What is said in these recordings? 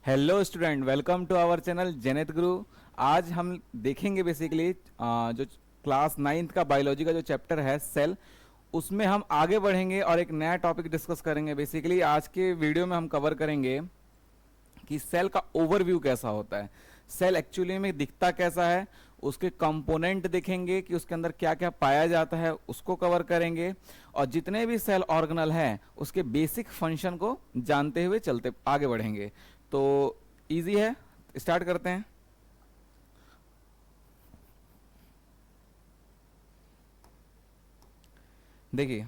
Hello student, welcome to our channel जेनेत गुरु। आज हम देखेंगे बेसिकली जो क्लास नाइन्थ का बायोलॉजी का जो चैप्टर है सेल, उसमें हम आगे बढ़ेंगे और एक नया टॉपिक डिस्कस करेंगे। बेसिकली आज के वीडियो में हम कवर करेंगे कि सेल का ओवरव्यू कैसा होता है, सेल एक्चुअली में दिखता कैसा है, उसके कंपोनेंट देखेंगे कि उसके अंदर क्या क्या पाया जाता है, उसको कवर करेंगे। और जितने भी सेल ऑर्गेनल हैं उसके बेसिक फंक्शन को जानते हुए चलते आगे बढ़ेंगे। तो इजी है, स्टार्ट करते हैं। देखिए,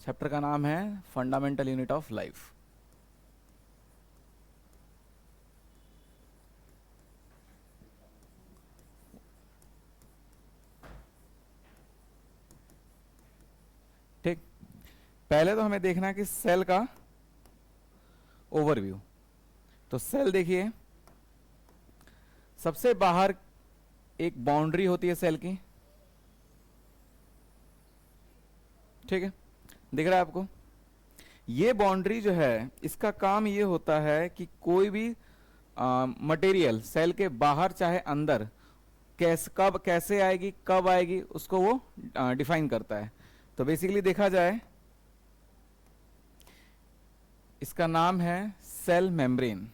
चैप्टर का नाम है फंडामेंटल यूनिट ऑफ लाइफ। ठीक, पहले तो हमें देखना है कि सेल का ओवरव्यू। तो सेल देखिए, सबसे बाहर एक बाउंड्री होती है सेल की, ठीक है, दिख रहा है आपको। ये बाउंड्री जो है, इसका काम ये होता है कि कोई भी मटेरियल सेल के बाहर चाहे अंदर कब कैसे आएगी, कब आएगी, उसको वो डिफाइन करता है। तो बेसिकली देखा जाए, इसका नाम है सेल मेम्ब्रेन।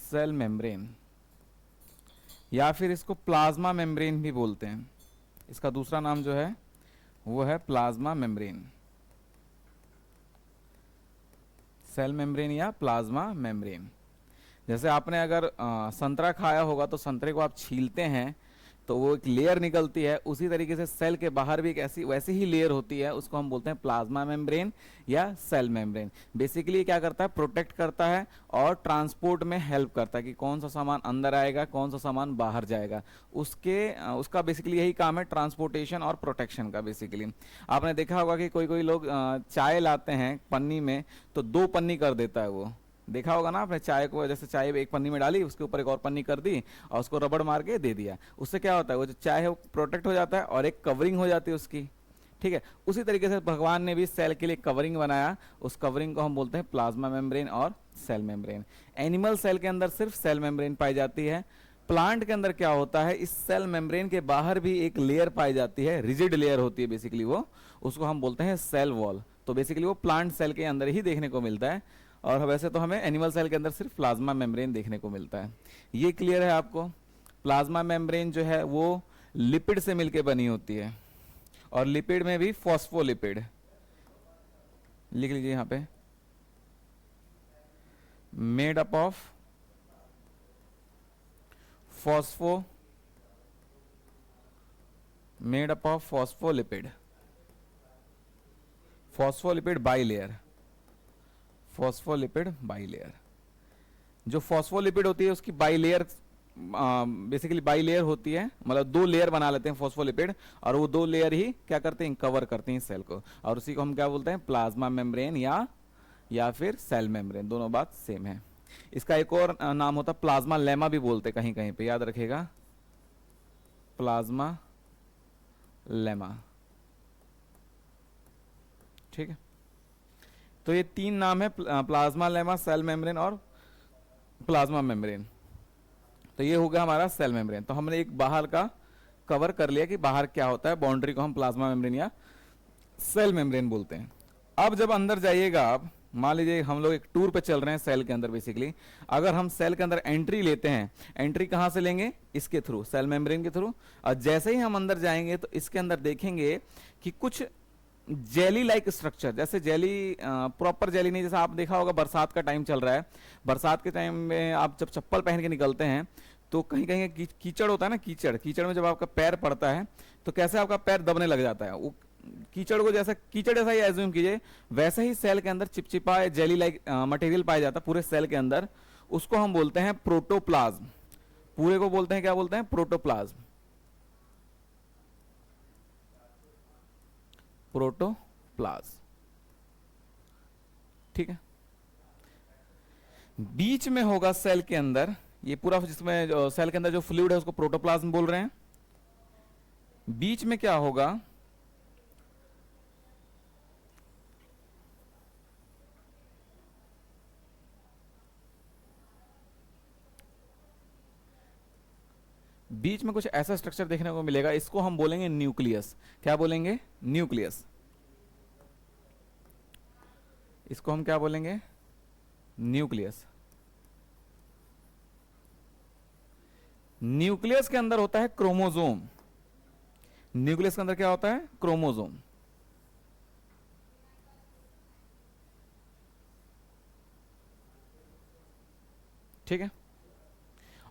सेल मेम्ब्रेन या फिर इसको प्लाज्मा मेम्ब्रेन भी बोलते हैं। इसका दूसरा नाम जो है वो है प्लाज्मा मेम्ब्रेन, सेल मेम्ब्रेन या प्लाज्मा मेम्ब्रेन। जैसे आपने अगर संतरा खाया होगा तो संतरे को आप छीलते हैं तो वो एक लेयर निकलती है, उसी तरीके से सेल के बाहर भी एक ऐसी वैसी ही लेयर होती है, उसको हम बोलते हैं प्लाज्मा मेम्ब्रेन या सेल मेम्ब्रेन। बेसिकली क्या करता है, प्रोटेक्ट करता है और ट्रांसपोर्ट में हेल्प करता है कि कौन सा सामान अंदर आएगा, कौन सा सामान बाहर जाएगा। उसका बेसिकली यही काम है, ट्रांसपोर्टेशन और प्रोटेक्शन का। बेसिकली आपने देखा होगा कि कोई कोई लोग चाय लाते हैं पन्नी में, तो 2 पन्नी कर देता है वो, देखा होगा ना आपने। चाय को जैसे चाय एक पन्नी में डाली, उसके ऊपर एक और पन्नी कर दी और उसको रबड़ मार के दे दिया। उससे क्या होता है, वो जो चाय है वो प्रोटेक्ट हो जाता है और एक कवरिंग हो जाती है उसकी, ठीक है। उसी तरीके से भगवान ने भी सेल के लिए कवरिंग बनाया, उस कवरिंग को हम बोलते हैं प्लाज्मा मेम्ब्रेन और सेल मेम्ब्रेन। एनिमल सेल के अंदर सिर्फ सेल मेम्ब्रेन पाई जाती है। प्लांट के अंदर क्या होता है, इस सेल मेम्ब्रेन के बाहर भी एक लेयर पाई जाती है, रिजिड लेयर होती है बेसिकली वो, उसको हम बोलते हैं सेल वॉल। तो बेसिकली वो प्लांट सेल के अंदर ही देखने को मिलता है, और वैसे तो हमें एनिमल सेल के अंदर सिर्फ प्लाज्मा मेम्ब्रेन देखने को मिलता है। ये क्लियर है आपको। प्लाज्मा मेम्ब्रेन जो है वो लिपिड से मिलकर बनी होती है, और लिपिड में भी फॉस्फोलिपिड, लिख लीजिए यहां पे, made up of phospho made up of phospholipid, phospholipid bilayer, phospholipid bilayer. जो फॉस्फोलिपिड होती है उसकी बाइलेयर, बेसिकली बाइलेयर होती है, मतलब 2 लेयर बना लेते हैं फॉस्फोलिपिड, और वो 2 लेयर ही क्या करते हैं, कवर करते हैं सेल को, और उसी को हम क्या बोलते हैं, प्लाज्मा मेम्ब्रेन या फिर सेल मेम्ब्रेन, दोनों बात सेम है। इसका एक और नाम होता है प्लाज्मा लेमा भी बोलते हैं कहीं कहीं पे, याद रखेगा, प्लाज्मा लेमा, ठीक है। तो ये 3 नाम है, प्लाज्मा लेमा, सेल मेम्ब्रेन और प्लाज्मा मेम्ब्रेन। तो ये हो गया हमारा सेल मेम्ब्रेन। तो हमने एक बाहर का कवर कर लिया कि बाहर क्या होता है, बाउंड्री को हम प्लाज्मा मेम्ब्रेन या सेल मेम्ब्रेन बोलते हैं। अब जब अंदर जाइएगा आप, मान लीजिए हम लोग एक टूर पे चल रहे हैं सेल के अंदर। बेसिकली अगर हम सेल के अंदर एंट्री लेते हैं, एंट्री कहां से लेंगे, इसके थ्रू, सेल मेम्ब्रेन के थ्रू। और जैसे ही हम अंदर जाएंगे तो इसके अंदर देखेंगे कि कुछ जेली लाइक स्ट्रक्चर, जैसे जेली, प्रॉपर जेली नहीं, जैसा आप देखा होगा बरसात का टाइम चल रहा है, बरसात के टाइम में आप जब चप्पल पहन के निकलते हैं तो कहीं कहीं कीचड़ होता है ना, कीचड़, कीचड़ में जब आपका पैर पड़ता है तो कैसे आपका पैर दबने लग जाता है। वो कीचड़ को जैसा कीचड़ जैसा ही एज्यूम कीजिए, वैसे ही सेल के अंदर चिपचिपा जेली लाइक मटेरियल पाया जाता है पूरे सेल के अंदर, उसको हम बोलते हैं प्रोटोप्लाज्म। पूरे को बोलते हैं, क्या बोलते हैं, प्रोटोप्लाज्म, प्रोटोप्लाज्म, ठीक है। बीच में होगा सेल के अंदर ये पूरा, जिसमें सेल के अंदर जो फ्लूइड है उसको प्रोटोप्लाज्म बोल रहे हैं। बीच में क्या होगा, बीच में कुछ ऐसा स्ट्रक्चर देखने को मिलेगा, इसको हम बोलेंगे न्यूक्लियस। क्या बोलेंगे? न्यूक्लियस। इसको हम क्या बोलेंगे? न्यूक्लियस। न्यूक्लियस के अंदर होता है क्रोमोसोम। न्यूक्लियस के अंदर क्या होता है? क्रोमोसोम। ठीक है।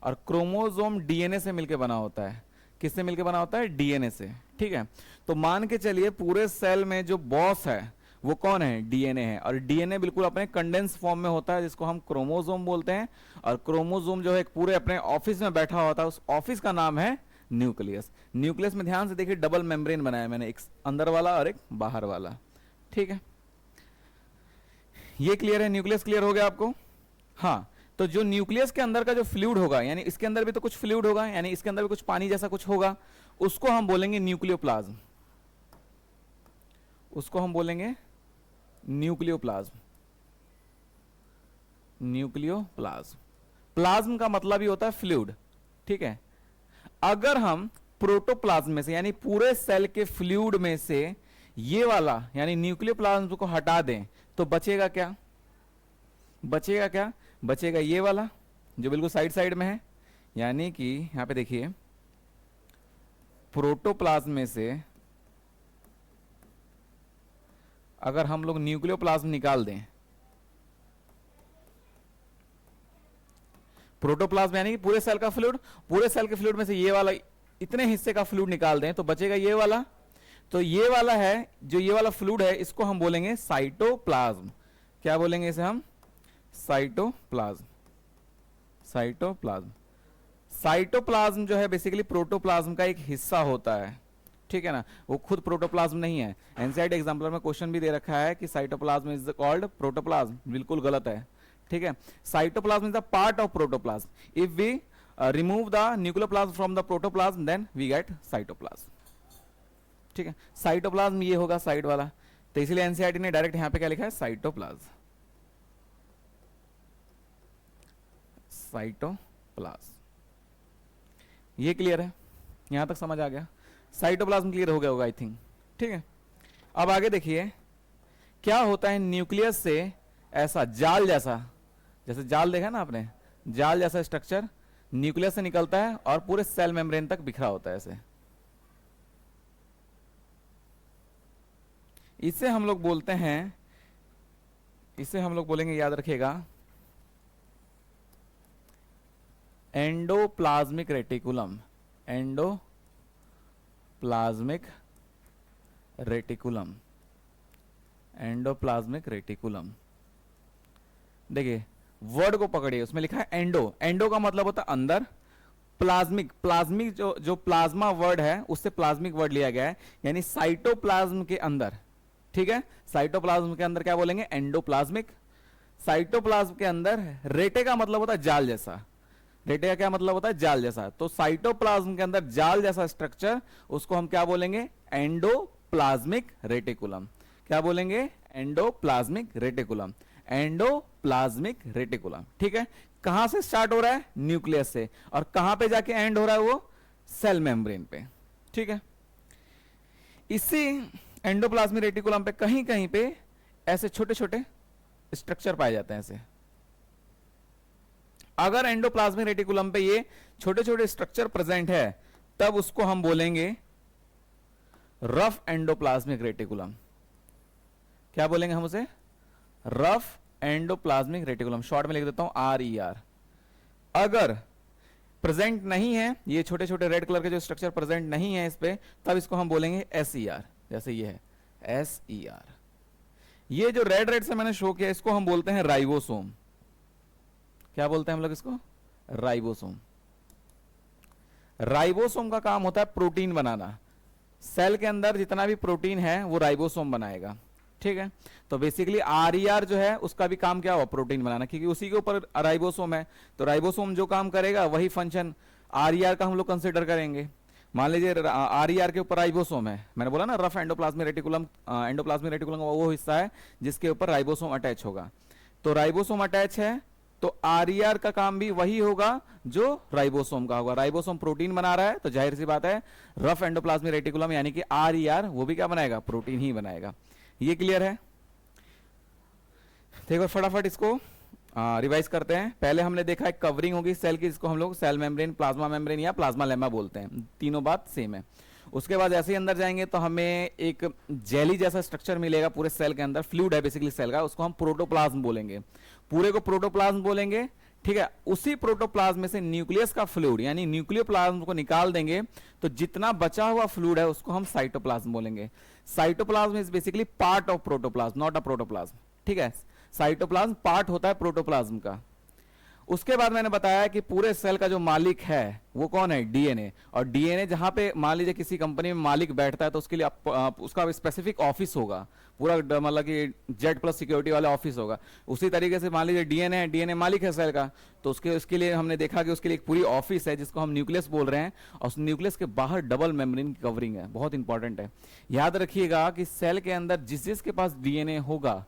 और क्रोमोसोम डीएनए से मिलकर बना होता है। किससे मिलकर बना होता है? डीएनए से। ठीक है। तो मान के चलिए पूरे सेल में जो बॉस है वो कौन है? डीएनए है। और डीएनए बिल्कुल अपने कंडेंस फॉर्म में होता है जिसको हम क्रोमोसोम बोलते हैं। और क्रोमोसोम जो है एक पूरे अपने ऑफिस में बैठा होता है, उस ऑफिस का नाम है न्यूक्लियस। न्यूक्लियस में ध्यान से देखिए डबल मेम्ब्रेन बनाया मैंने, एक अंदर वाला और एक बाहर वाला। ठीक है, ये क्लियर है? न्यूक्लियस क्लियर हो गया आपको? हाँ। तो जो न्यूक्लियस के अंदर का जो फ्लूइड होगा, यानी इसके अंदर भी तो कुछ फ्लूइड होगा, यानी इसके अंदर भी कुछ पानी जैसा कुछ होगा, उसको हम बोलेंगे न्यूक्लियोप्लाज्म। उसको हम बोलेंगे न्यूक्लियोप्लाज्म। न्यूक्लियोप्लाज्म। प्लाज्म का मतलब ही होता है फ्लूइड। ठीक है। अगर हम प्रोटोप्लाज्म में से, यानी पूरे सेल के फ्लूइड में से ये वाला यानी न्यूक्लियोप्लाज्म को हटा दें तो बचेगा क्या? बचेगा क्या? बचेगा ये वाला जो बिल्कुल साइड साइड में है। यानी कि यहां पे देखिए प्रोटोप्लाज्म में से अगर हम लोग न्यूक्लियोप्लाज्म निकाल दें, प्रोटोप्लाज्म यानी कि पूरे सेल का फ्लूइड, पूरे सेल के फ्लूइड में से ये वाला इतने हिस्से का फ्लूइड निकाल दें तो बचेगा ये वाला। तो ये वाला है, जो ये वाला फ्लूइड है, इसको हम बोलेंगे साइटोप्लाज्म। क्या बोलेंगे इसे हम? साइटोप्लाज्म। साइटोप्लाज्म। साइटोप्लाज्म जो है बेसिकली प्रोटोप्लाज्म का एक हिस्सा होता है। ठीक है ना, वो खुद प्रोटोप्लाज्म नहीं है। एनसीईआरटी एग्जाम्पलर में क्वेश्चन भी दे रखा है कि साइटोप्लाज्म इज कॉल्ड प्रोटोप्लाज्म, बिल्कुल गलत है। ठीक है, cytoplasm is the part of protoplasm. If we remove the nucleoplasm from the protoplasm then we get cytoplasm. ठीक है, साइटोप्लाज्म ये होगा साइड वाला, तो इसलिए एनसीईआरटी ने डायरेक्ट यहां पे क्या लिखा है? साइटोप्लाज्म। साइटोप्लाज्म। ये क्लियर है? यहां तक समझ आ गया? साइटोप्लाज्म क्लियर हो गया होगा आई थिंक। ठीक है, अब आगे देखिए क्या होता है न्यूक्लियस से ऐसा जाल जैसा, जैसे जाल देखा ना आपने, जाल जैसा स्ट्रक्चर न्यूक्लियस से निकलता है और पूरे सेल मेम्ब्रेन तक बिखरा होता है ऐसे। इसे हम लोग बोलते हैं, इसे हम लोग बोलेंगे, याद रखिएगा, endoplasmic reticulum. Endoplasmic reticulum. Endoplasmic reticulum. देखिए वर्ड को पकड़िए, उसमें लिखा है एंडो। एंडो का मतलब होता है अंदर। प्लाज्मिक, प्लाज्मिक जो प्लाज्मा वर्ड है उससे प्लाज्मिक वर्ड लिया गया है, यानी साइटोप्लाज्म के अंदर। ठीक है, साइटोप्लाज्म के अंदर क्या बोलेंगे? एंडोप्लाज्मिक। साइटोप्लाज्म के अंदर रेटे का मतलब होता है जाल जैसा। रेटे का क्या मतलब होता है? जाल जैसा। तो साइटोप्लाज्म के अंदर जाल जैसा स्ट्रक्चर, उसको हम क्या बोलेंगे? Endoplasmic reticulum. क्या बोलेंगे? Endoplasmic reticulum. Endoplasmic reticulum. ठीक है, कहां से स्टार्ट हो रहा है? न्यूक्लियस से। और कहां पे जाके एंड हो रहा है? वो सेल मेम्ब्रेन पे। ठीक है, इसी एंडोप्लाज्मिक रेटिकुलम पे कहीं कहीं पे ऐसे छोटे छोटे स्ट्रक्चर पाए जाते हैं ऐसे। अगर एंडोप्लाज्मिक रेटिकुलम पे ये छोटे छोटे स्ट्रक्चर प्रेजेंट है तब उसको हम बोलेंगे रफ एंडोप्लाज्मिक रेटिकुलम। क्या बोलेंगे हम उसे? Rough endoplasmic reticulum. शॉर्ट में लिख देता हूं RER। अगर प्रेजेंट नहीं है, ये छोटे छोटे रेड कलर के जो स्ट्रक्चर प्रेजेंट नहीं है इस पे, तब इसको हम बोलेंगे SER। जैसे ये है SER। ये जो रेड रेड से मैंने शो किया इसको हम बोलते हैं राइबोसोम। क्या बोलते हैं हम लोग इसको? राइबोसोम। राइबोसोम का काम होता है प्रोटीन बनाना। सेल के अंदर जितना भी प्रोटीन है वो राइबोसोम बनाएगा। ठीक है, तो बेसिकली RER जो है उसका भी काम क्या हुआ? प्रोटीन बनाना, क्योंकि उसी के ऊपर राइबोसोम है। तो राइबोसोम जो काम करेगा वही फंक्शन RER का हम लोग कंसिडर करेंगे। मान लीजिए RER के ऊपर राइबोसोम है, मैंने बोला ना rough endoplasmic reticulum, endoplasmic reticulum का वो हिस्सा है जिसके ऊपर राइबोसोम अटैच होगा। तो राइबोसोम अटैच है तो RER का काम भी वही होगा जो राइबोसोम का होगा। राइबोसोम प्रोटीन बना रहा है तो जाहिर सी बात है रफ एंडोप्लाज्मिक रेटिकुलम यानी कि RER वो भी क्या बनाएगा, प्रोटीन ही बनाएगा। ये क्लियर है? देखो फटाफट इसको रिवाइज करते हैं। पहले हमने देखा एक कवरिंग होगी सेल की जिसको हम लोग सेल मेम्ब्रेन, प्लाज्मा मेम्ब्रेन या प्लाज्मा लेमा बोलते हैं, तीनों बात सेम है। उसके बाद ऐसे ही अंदर जाएंगे तो हमें एक जेली जैसा स्ट्रक्चर मिलेगा पूरे सेल के अंदर, फ्लूइड है बेसिकली सेल का, उसको हम प्रोटोप्लाज्म बोलेंगे, पूरे को प्रोटोप्लाज्म बोलेंगे। ठीक है, उसी प्रोटोप्लाज्म में से न्यूक्लियस का फ्लूइड यानी न्यूक्लियोप्लाज्म को निकाल देंगे तो जितना बचा हुआ फ्लूइड है उसको हम साइटोप्लाज्म बोलेंगे। Cytoplasm is basically part of protoplasm, not a protoplasm. ठीक है, साइटोप्लाज्म पार्ट होता है प्रोटोप्लाज्म का। उसके बाद मैंने बताया कि पूरे सेल का जो मालिक है वो कौन है, डीएनए। और डीएनए जहां पे मान लीजिए किसी कंपनी में मालिक बैठता है तो उसके लिए उसका स्पेसिफिक ऑफिस होगा, पूरा मतलब कि जेड प्लस सिक्योरिटी वाला ऑफिस होगा। उसी तरीके से मान लीजिए डीएनए है, डीएनए मालिक है सेल का, तो उसके लिए हमने देखा कि उसके लिए एक पूरी ऑफिस है जिसको हम न्यूक्लियस बोल रहे हैं, और उस न्यूक्लियस के बाहर डबल मेम्ब्रेन की कवरिंग है। बहुत इंपॉर्टेंट है, याद रखिएगा कि सेल के अंदर जिस जिसके पास डीएनए होगा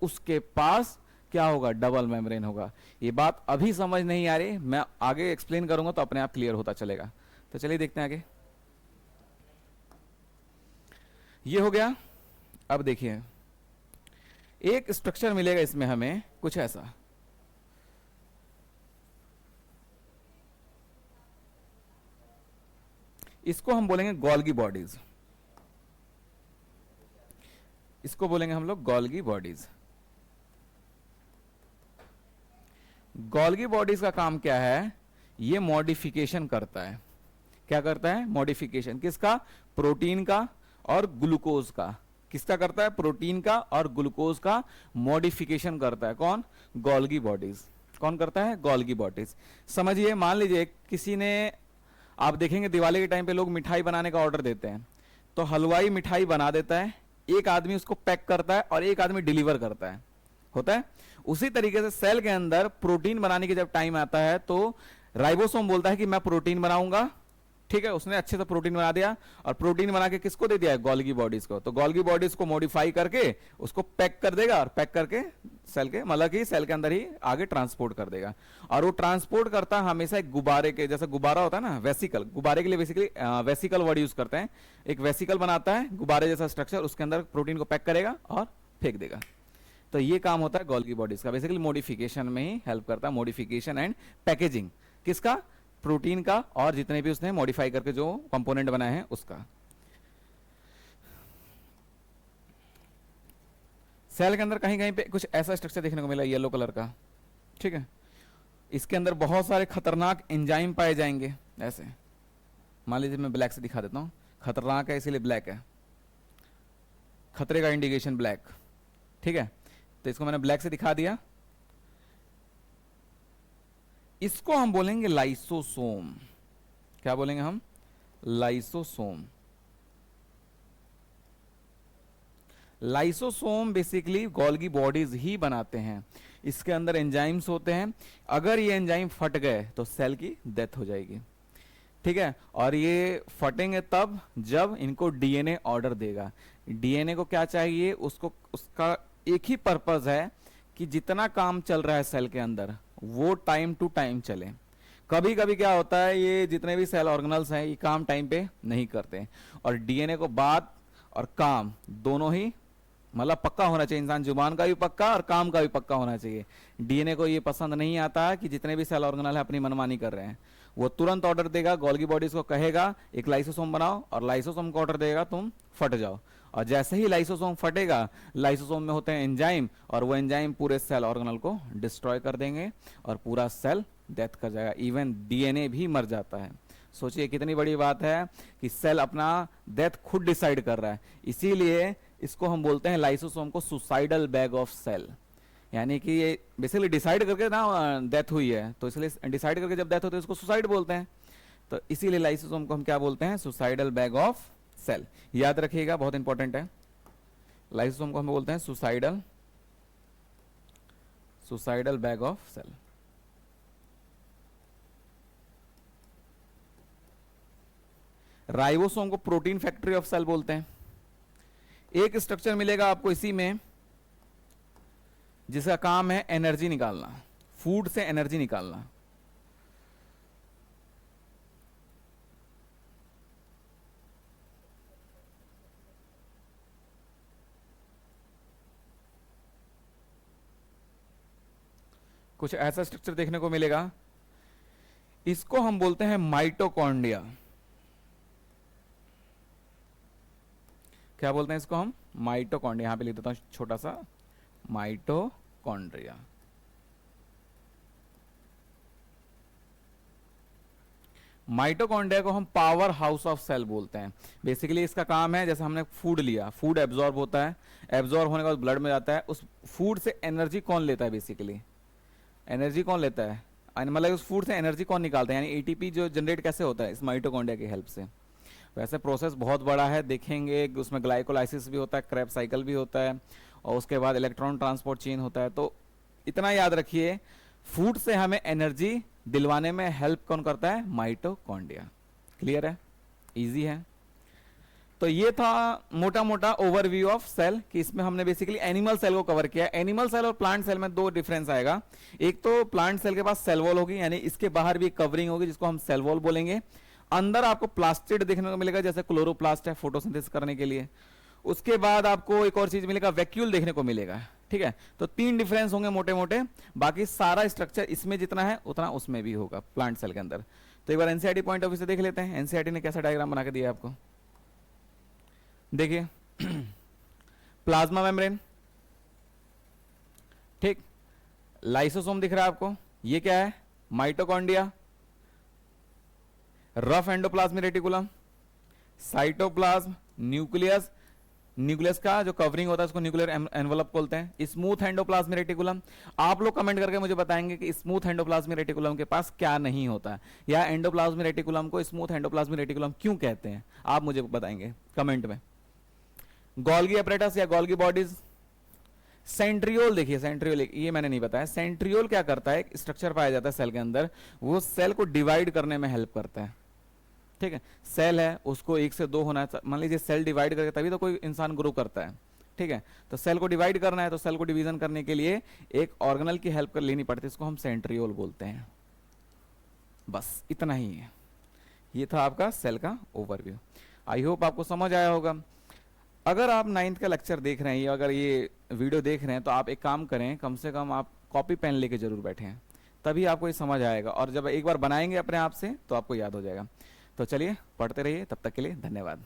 उसके पास क्या होगा, डबल मेम्ब्रेन होगा। ये बात अभी समझ नहीं आ रही, मैं आगे एक्सप्लेन करूंगा तो अपने आप क्लियर होता चलेगा। तो चलिए देखते हैं आगे। ये हो गया। अब देखिए एक स्ट्रक्चर मिलेगा इसमें हमें कुछ ऐसा, इसको हम बोलेंगे गोल्गी बॉडीज, इसको बोलेंगे हम लोग गोल्गी बॉडीज। गोल्गी बॉडीज का काम क्या है, ये मॉडिफिकेशन करता है। क्या करता है, मॉडिफिकेशन किसका, प्रोटीन का और ग्लूकोज का। किसका करता है, प्रोटीन का और ग्लूकोज का मॉडिफिकेशन करता है कौन, गोल्गी बॉडीज। कौन करता है, गोल्गी बॉडीज। समझिए मान लीजिए किसी ने, आप देखेंगे दिवाली के टाइम पे लोग मिठाई बनाने का ऑर्डर देते हैं, तो हलवाई मिठाई बना देता है, एक आदमी उसको पैक करता है और एक आदमी डिलीवर करता है, होता है। उसी तरीके से सेल के अंदर प्रोटीन बनाने की जब टाइम आता है तो राइबोसोम बोलता है कि मैं प्रोटीन बनाऊंगा। ठीक है, उसने अच्छे से प्रोटीन बना दिया और प्रोटीन बना के किसको दे दिया है, गोल्गी बॉडीज को। तो गोल्गी बॉडीज को मॉडिफाई करके उसको पैक कर देगा और पैक करके सेल के मतलब कि सेल के अंदर ही आगे ट्रांसपोर्ट कर देगा। और वो ट्रांसपोर्ट करता है हमेशा एक गुब्बारे के जैसा, गुब्बारा होता है ना वेसिकल, गुब्बारे के लिए बेसिकली वेसिकल वर्ड यूज करते हैं। एक वेसिकल बनाता है गुब्बारे जैसा स्ट्रक्चर, उसके अंदर प्रोटीन को पैक करेगा और फेंक देगा। तो ये काम होता है गोल्गी बॉडीज का, बेसिकली मॉडिफिकेशन में ही हेल्प करता है, मॉडिफिकेशन एंड पैकेजिंग किसका, प्रोटीन का और जितने भी उसने मॉडिफाई करके जो कंपोनेंट बनाए हैं उसका। सेल के अंदर कहीं कहीं पे कुछ ऐसा स्ट्रक्चर देखने को मिला येलो कलर का। ठीक है, इसके अंदर बहुत सारे खतरनाक एंजाइम पाए जाएंगे ऐसे। मान लीजिए मैं ब्लैक से दिखा देता हूं, खतरनाक है इसीलिए ब्लैक है, खतरे का इंडिकेशन ब्लैक। ठीक है, तो इसको मैंने ब्लैक से दिखा दिया। इसको हम बोलेंगे लाइसोसोम। क्या बोलेंगे हम, lysosome. Lysosome basically Golgi bodies ही बनाते हैं। इसके अंदर एंजाइम्स होते हैं, अगर ये एंजाइम फट गए तो सेल की डेथ हो जाएगी। ठीक है, और ये फटेंगे तब जब इनको डीएनए ऑर्डर देगा। डीएनए को क्या चाहिए, उसको उसका एक ही पर्पस है कि जितना काम चल रहा है सेल के अंदर वो टाइम टू टाइम चले। कभी कभी क्या होता है, ये जितने भी सेल ऑर्गेनल्स हैं ये काम टाइम पे नहीं करते, और डीएनए को बात और काम दोनों ही मतलब पक्का होना चाहिए। इंसान जुबान का भी पक्का और काम का भी पक्का होना चाहिए। डीएनए को ये पसंद नहीं आता कि जितने भी सेल ऑर्गेनल है अपनी मनमानी कर रहे हैं। वो तुरंत ऑर्डर देगा, गोल्गी बॉडीज को कहेगा एक लाइसोसोम बनाओ, और लाइसोसोम को ऑर्डर देगा तुम फट जाओ। और जैसे ही लाइसोसोम फटेगा, लाइसोसोम में होते हैं एंजाइम, और वो एंजाइम पूरे सेल ऑर्गेनल को डिस्ट्रॉय कर देंगे और पूरा सेल डेथ कर जाएगा। इवन डीएनए भी मर जाता है। सोचिए कितनी बड़ी बात है कि सेल अपना डेथ खुद डिसाइड कर रहा है। इसीलिए इसको हम बोलते हैं लाइसोसोम को सुसाइडल बैग ऑफ सेल, यानी कि ये बेसिकली डिसाइड करके ना डेथ हुई है, तो इसलिए डिसाइड करके जब डेथ होती है उसको सुसाइड बोलते हैं। तो इसीलिए लाइसोसोम को हम क्या बोलते हैं, सुसाइडल बैग ऑफ सेल। याद रखिएगा, बहुत इंपॉर्टेंट है। लाइसोसोम को हम बोलते हैं suicidal bag of cell. Ribosome को प्रोटीन फैक्ट्री ऑफ सेल बोलते हैं। एक स्ट्रक्चर मिलेगा आपको इसी में जिसका काम है एनर्जी निकालना, फूड से एनर्जी निकालना। कुछ ऐसा स्ट्रक्चर देखने को मिलेगा, इसको हम बोलते हैं माइटोकॉन्ड्रिया। क्या बोलते हैं इसको हम? माइटोकॉन्ड्रिया। यहां पे लिख देता हूं छोटा सा, माइटोकॉन्ड्रिया। माइटोकॉन्ड्रिया को हम पावर हाउस ऑफ सेल बोलते हैं। बेसिकली इसका काम है, जैसे हमने फूड लिया, फूड एब्जॉर्ब होता है, एब्जॉर्ब होने के बाद ब्लड में जाता है, उस फूड से एनर्जी कौन लेता है? बेसिकली एनर्जी कौन लेता है? मतलब उस फूड से एनर्जी कौन निकालता है? यानी एटीपी जो जनरेट कैसे होता है? इस माइटोकॉन्ड्रिया की हेल्प से। वैसे प्रोसेस बहुत बड़ा है, देखेंगे उसमें ग्लाइकोलाइसिस भी होता है, क्रेब्स साइकिल भी होता है, और उसके बाद इलेक्ट्रॉन ट्रांसपोर्ट चेन होता है। तो इतना याद रखिए, फूड से हमें एनर्जी दिलवाने में हेल्प कौन करता है? माइटोकॉन्ड्रिया। क्लियर है? इजी है। तो ये था मोटा मोटा ओवरव्यू ऑफ सेल, कि इसमें हमने बेसिकली एनिमल सेल को कवर किया। एनिमल सेल और प्लांट सेल में दो डिफरेंस आएगा। एक तो प्लांट सेल के पास सेल वॉल होगी, यानी इसके बाहर भी कवरिंग होगी जिसको हम सेल वॉल बोलेंगे। अंदर आपको प्लास्टिड देखने को मिलेगा, जैसे क्लोरोप्लास्ट है फोटोसिंथेसिस करने के लिए। उसके बाद आपको एक और चीज मिलेगा, वैक्यूल देखने को मिलेगा। ठीक है, तो तीन डिफरेंस होंगे मोटे मोटे, बाकी सारा स्ट्रक्चर इसमें जितना है उतना उसमें भी होगा प्लांट सेल के अंदर। तो एक बार एनसीईआरटी पॉइंट ऑफ व्यू से देख लेते हैं, एनसीईआरटी ने कैसा डायग्राम बना के दिया आपको। देखिए प्लाज्मा मेम्ब्रेन, ठीक, लाइसोसोम दिख रहा है आपको, ये क्या है? Mitochondria, rough endoplasmic reticulum, cytoplasm, nucleus, nucleus का जो कवरिंग होता है उसको न्यूक्लियर एनवलप बोलते हैं, स्मूथ एंडोप्लाज्मिक रेटिकुलम। आप लोग कमेंट करके मुझे बताएंगे कि स्मूथ एंडोप्लाज्मिक रेटिकुलम के पास क्या नहीं होता, या एंडोप्लाज्मिक रेटिकुलम को स्मूथ एंडोप्लाज्मिक रेटिकुलम क्यों कहते हैं, आप मुझे बताएंगे कमेंट में। गोल्गी अपरेटस या गोल्गी बॉडीज, सेंट्रियोल देखिए, सेंट्रियोल ये मैंने नहीं बताया। सेंट्रियोल क्या करता है? एक स्ट्रक्चर पाया जाता है सेल के अंदर, वो सेल को डिवाइड करने में हेल्प करता है। ठीक है, सेल है उसको एक से दो होना है, मान लीजिए सेल डिवाइड करके तभी तो कोई इंसान ग्रो करता है। ठीक है, तो सेल को डिवाइड करना है, तो सेल को डिवीजन करने के लिए एक ऑर्गेनल की हेल्प कर लेनी पड़ती है, इसको हम सेंट्रियोल बोलते हैं। बस इतना ही है, ये था आपका सेल का ओवरव्यू। आई होप आपको समझ आया होगा। अगर आप 9th का लेक्चर देख रहे हैं या अगर ये वीडियो देख रहे हैं, तो आप एक काम करें, कम से कम आप कॉपी पेन लेके जरूर बैठें, तभी आपको ये समझ आएगा। और जब एक बार बनाएंगे अपने आप से तो आपको याद हो जाएगा। तो चलिए पढ़ते रहिए, तब तक के लिए धन्यवाद।